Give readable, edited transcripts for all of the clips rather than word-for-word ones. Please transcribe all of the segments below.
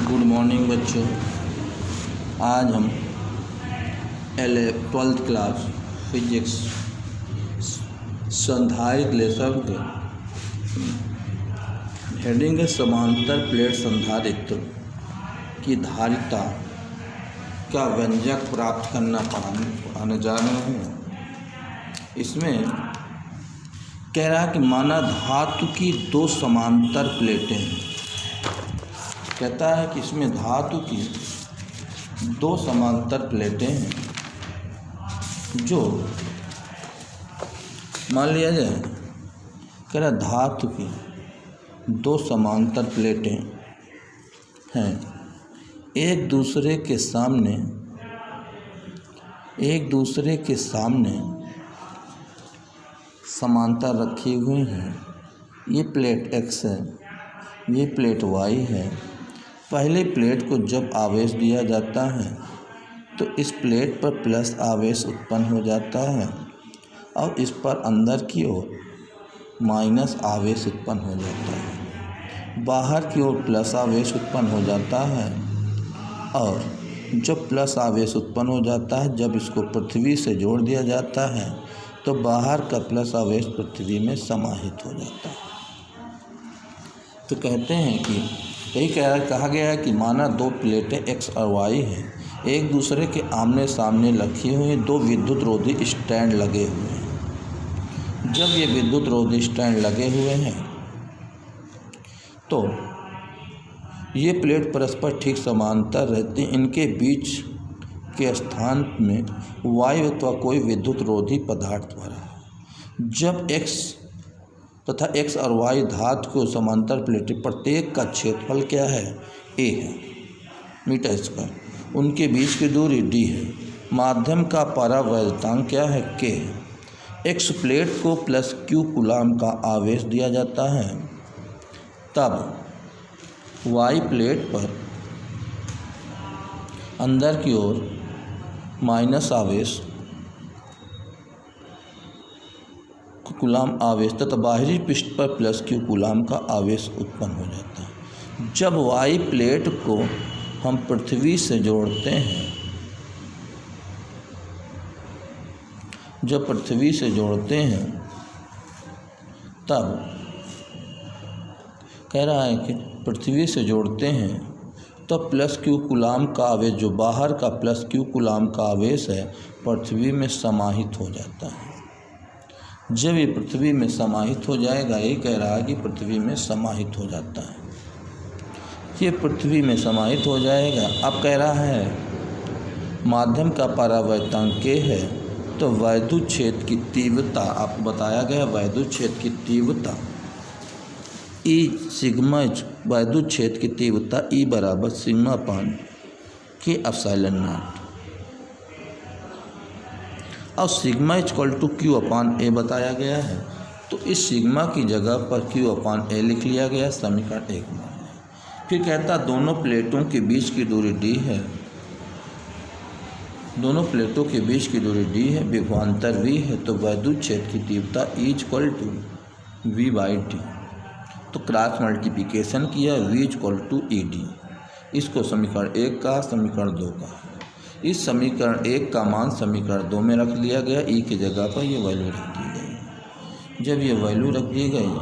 Good morning बच्चों। आज हम 12th क्लास फिजिक्स संधारित्र लेसर के हेडिंग है समांतर प्लेट संधारित्र की धारिता का व्यंजक प्राप्त करना पढ़ाने जा रहे हैं। इसमें कह रहा है कि माना धातु की दो समांतर प्लेटें हैं। कहता है कि इसमें धातु की दो समांतर प्लेटें हैं जो मान लिया जाए, कह रहा धातु की दो समांतर प्लेटें हैं, एक दूसरे के सामने समांतर रखी हुई हैं। ये प्लेट X है, ये प्लेट Y है। पहले प्लेट को जब आवेश दिया जाता है तो इस प्लेट पर प्लस आवेश उत्पन्न हो जाता है और इस पर अंदर की ओर माइनस आवेश उत्पन्न हो जाता है। बाहर की ओर प्लस आवेश उत्पन्न हो जाता है और जब प्लस आवेश उत्पन्न हो जाता है, जब इसको पृथ्वी से जोड़ दिया जाता है तो बाहर का प्लस आवेश पृथ्वी में समाहित हो जाता है। तो कहते हैं कि यही कहा गया है कि माना दो प्लेटें X और Y हैं, एक दूसरे के आमने सामने रखी हुई दो विद्युत रोधी स्टैंड लगे हुए हैं। जब ये विद्युत रोधी स्टैंड लगे हुए हैं तो ये प्लेट परस्पर ठीक समांतर रहती हैं। इनके बीच के स्थान में वायु अथवा कोई विद्युत रोधी पदार्थ भरा है। जब X तथा X और Y धातु को समांतर प्लेटें, प्रत्येक का क्षेत्रफल क्या है, A है मीटर स्क्वायर, उनके बीच की दूरी D है, माध्यम का परावैद्युतांक क्या है, K है। X प्लेट को प्लस Q कूलाम का आवेश दिया जाता है, तब Y प्लेट पर अंदर की ओर माइनस आवेश कूलाम आवेश तथा बाहरी पृष्ठ पर प्लस Q कूलाम का आवेश उत्पन्न हो जाता है। जब Y प्लेट को हम पृथ्वी से जोड़ते हैं, तब कह रहा है कि पृथ्वी से जोड़ते हैं तो प्लस Q कूलाम का आवेश, जो बाहर का प्लस Q कूलाम का आवेश है, पृथ्वी में समाहित हो जाता है। जब ये पृथ्वी में समाहित हो जाएगा, ये कह रहा है कि पृथ्वी में समाहित हो जाता है, ये पृथ्वी में समाहित हो जाएगा। अब कह रहा है माध्यम का परावैद्युतांक K है, तो वैद्युत क्षेत्र की तीव्रता आपको बताया गया, वैद्युत क्षेत्र की तीव्रता E सिग्मा, वैद्युत क्षेत्र की तीव्रता E बराबर sigma upon K epsilon naught, और sigma equal to Q upon A बताया गया है। तो इस सिग्मा की जगह पर Q अपान A लिख लिया गया, समीकरण 1 में। फिर कहता दोनों प्लेटों के बीच की दूरी D है, दोनों प्लेटों के बीच की दूरी D है, विभवांतर V है, तो वैद्युत क्षेत्र की तीव्रता E equal to V by D। तो क्रॉस मल्टीप्लिकेशन किया, V इक्वल टू ED। इसको समीकरण 1 का, समीकरण 2 का। इस समीकरण 1 का मान समीकरण 2 में रख लिया गया, E की जगह पर ये वैल्यू रख दी गई। जब ये वैल्यू रख दी गई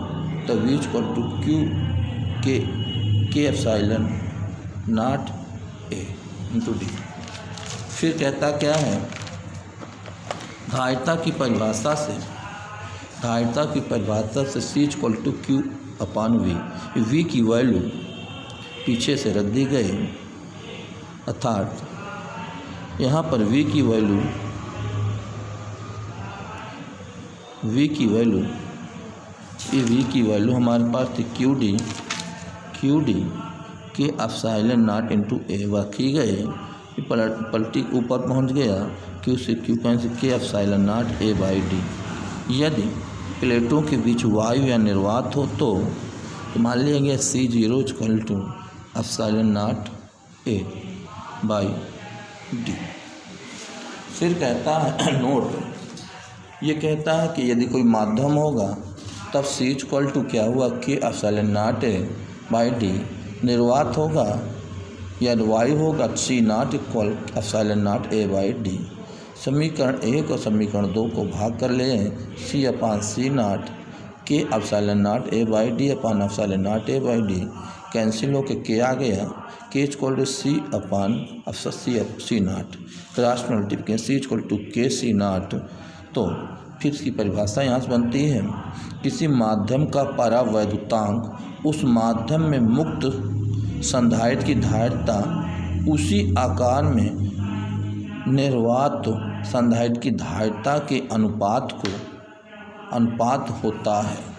तो V equal to K epsilon naught A into D। फिर कहता क्या है, धारिता की परिभाषा से C equal to Q upon V की वैल्यू पीछे से रख दी गई, अर्थात यहाँ पर V की वैल्यू हमारे पास थी QD के एप्सिलॉन नॉट इंटू A रखी गए, पलटी ऊपर पहुँच गया, Q से Q कैंसिल, के epsilon naught A by D। यदि प्लेटों के बीच वायु या निर्वात हो तो मान लिया गया C0 equal to epsilon naught A by D। फिर कहता है नोट, ये कहता है कि यदि कोई माध्यम होगा तब C इक्वल टू क्या हुआ, K epsilon naught A by D। निर्वात होगा यानी y होगा C0 इक्वल ε0 a/d। समीकरण 1 और समीकरण 2 को भाग कर ले C/C0 के ε0 a/d अपान ε0 a/d कैंसिल होकर के आ गया k equal to C/C0 cross multiplication C equal to k C0। तो फिर इसकी परिभाषा यहाँ से बनती है, किसी माध्यम का परावैद्युतांक उस माध्यम में मुक्त संधारित्र की धारिता उसी आकार में निर्वात संधारित्र की धारिता के अनुपात होता है।